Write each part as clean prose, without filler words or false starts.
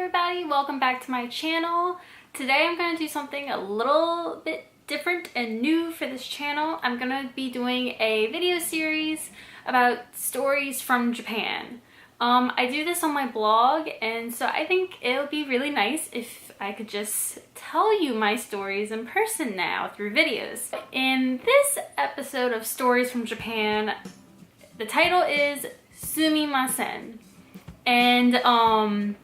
everybody, welcome back to my channel. Today I'm going to do something a little bit different and new for this channel. I'm going to be doing a video series about stories from Japan. I do this on my blog, and so I think it would be really nice if I could just tell you my stories in person now through videos. In this episode of Stories from Japan, the title is Sumimasen. And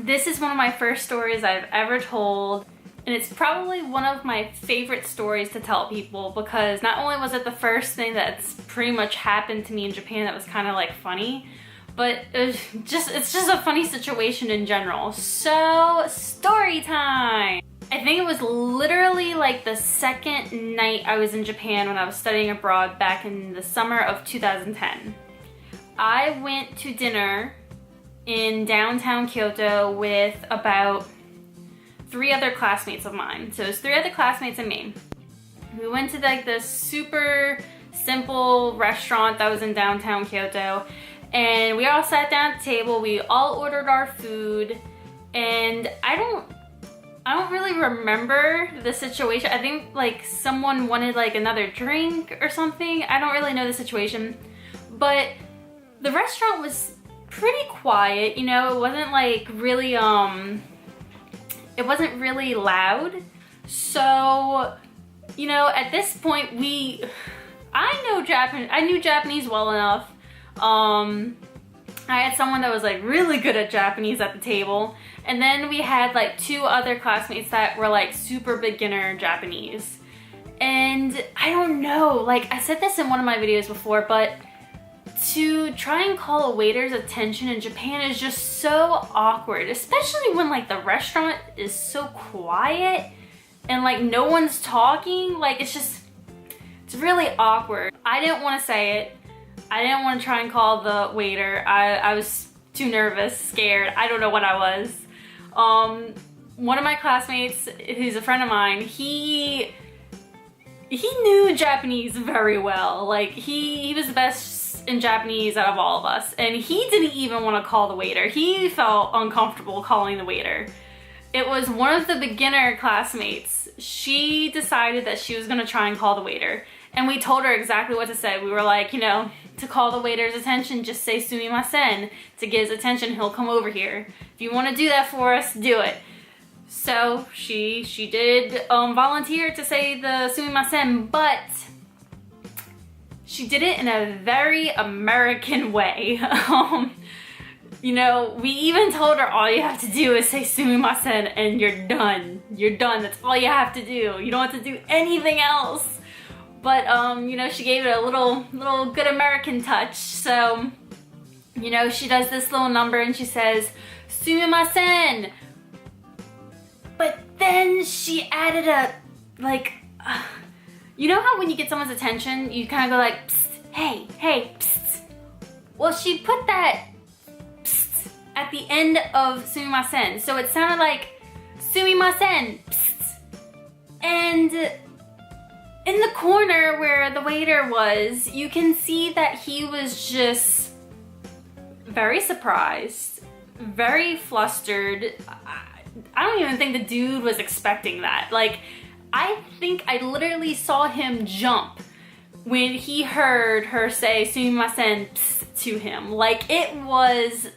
this is one of my first stories I've ever told, and it's probably one of my favorite stories to tell people because not only was it the first thing that's pretty much happened to me in Japan that was kind of like funny, but it's just a funny situation in general. So, story time! I think it was literally like the second night I was in Japan when I was studying abroad back in the summer of 2010. I went to dinner in downtown Kyoto with about 3 other classmates of mine. So it was 3 other classmates and me. We went to like this super simple restaurant that was in downtown Kyoto, and we all sat down at the table. We all ordered our food, and I don't really remember the situation. I think like someone wanted like another drink or something. I don't really know the situation, but the restaurant was pretty quiet, you know. It wasn't like really it wasn't really loud. So, you know, at this point I knew Japanese well enough. I had someone that was like really good at Japanese at the table, and then we had like 2 other classmates that were like super beginner Japanese. And I don't know, like I said this in one of my videos before, but to try and call a waiter's attention in Japan is just so awkward, especially when like the restaurant is so quiet and like no one's talking. Like it's really awkward. I didn't want to say it. I didn't want to try and call the waiter. I was too nervous, scared. I don't know what I was. One of my classmates, who's a friend of mine, he knew Japanese very well. Like he was the best in Japanese out of all of us, and he didn't even want to call the waiter. He felt uncomfortable calling the waiter. It was one of the beginner classmates. She decided that she was going to try and call the waiter, and we told her exactly what to say. We were like, you know, to call the waiter's attention, just say Sumimasen. To get his attention, he'll come over here. If you want to do that for us, do it. So she did volunteer to say the Sumimasen, but she did it in a very American way. You know, we even told her all you have to do is say Sumimasen and you're done. You're done. That's all you have to do. You don't have to do anything else. But you know, she gave it a little good American touch. So, you know, she does this little number and she says Sumimasen. But then she added a like you know how when you get someone's attention, you kind of go like, psst, hey, psst. Well, she put that psst at the end of Sumimasen. So it sounded like Sumimasen, psst. And in the corner where the waiter was, you can see that he was just very surprised, very flustered. I don't even think the dude was expecting that. Like, I think I literally saw him jump when he heard her say Sumimasen to him. Like, it was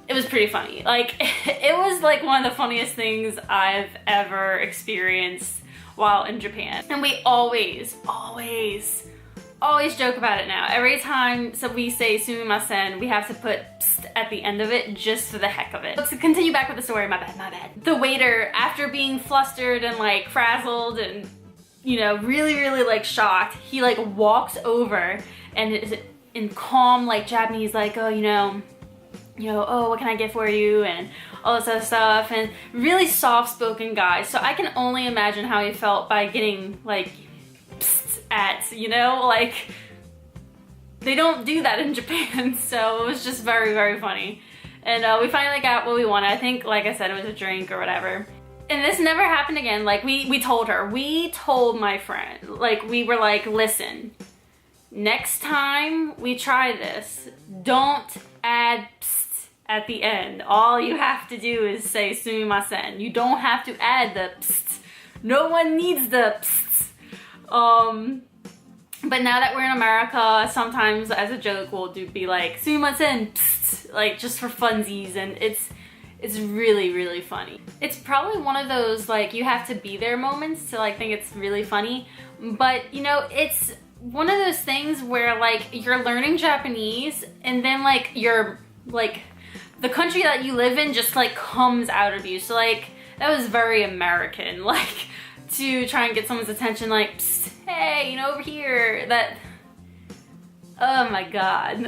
pretty funny. Like, it was like one of the funniest things I've ever experienced while in Japan. And we always joke about it now. Every time we say Sumimasen, we have to put at the end of it just for the heck of it. Let's continue back with the story. My bad. The waiter, after being flustered and like frazzled and, you know, really like shocked, he like walks over and is in calm like Japanese, like, oh, you know, oh, what can I get for you, and all this other stuff, and really soft-spoken guy. So I can only imagine how he felt by getting like at, you know, like they don't do that in Japan. So it was just very funny. And we finally got what we wanted. I think, like I said, it was a drink or whatever. And this never happened again. Like we told her, we told my friend, like we were like, listen, next time we try this, don't add psst at the end. All you have to do is say Sumimasen. You don't have to add the psst. No one needs the psst. But now that we're in America, sometimes as a joke we'll be like Sumimasen, psst, like just for funsies, and it's really, really funny. It's probably one of those like you have to be there moments to like think it's really funny, but you know, it's one of those things where like you're learning Japanese and then like you're like the country that you live in just like comes out of you. So like that was very American, like to try and get someone's attention, like, psst, hey, you know, over here, that, oh my God.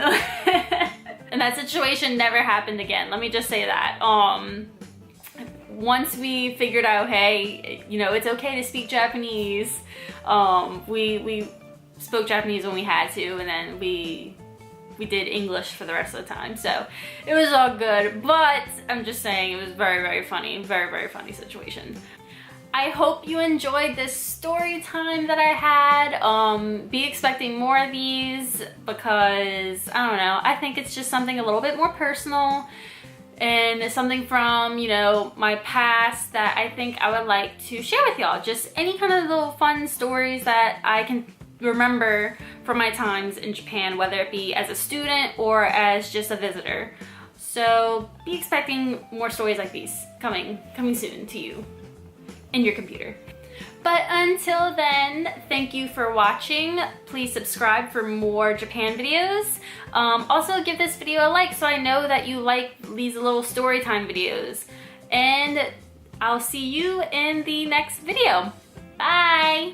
And that situation never happened again. Let me just say that. Once we figured out, hey, you know, it's okay to speak Japanese. We spoke Japanese when we had to, and then we did English for the rest of the time. So it was all good, but I'm just saying it was very, very funny. Very, very funny situation. I hope you enjoyed this story time that I had. Be expecting more of these because, I don't know, I think it's just something a little bit more personal and something from, you know, my past that I think I would like to share with y'all. Just any kind of little fun stories that I can remember from my times in Japan, whether it be as a student or as just a visitor. So be expecting more stories like these coming soon to you in your computer. But until then, thank you for watching. Please subscribe for more Japan videos. Also give this video a like so I know that you like these little story time videos. And I'll see you in the next video. Bye!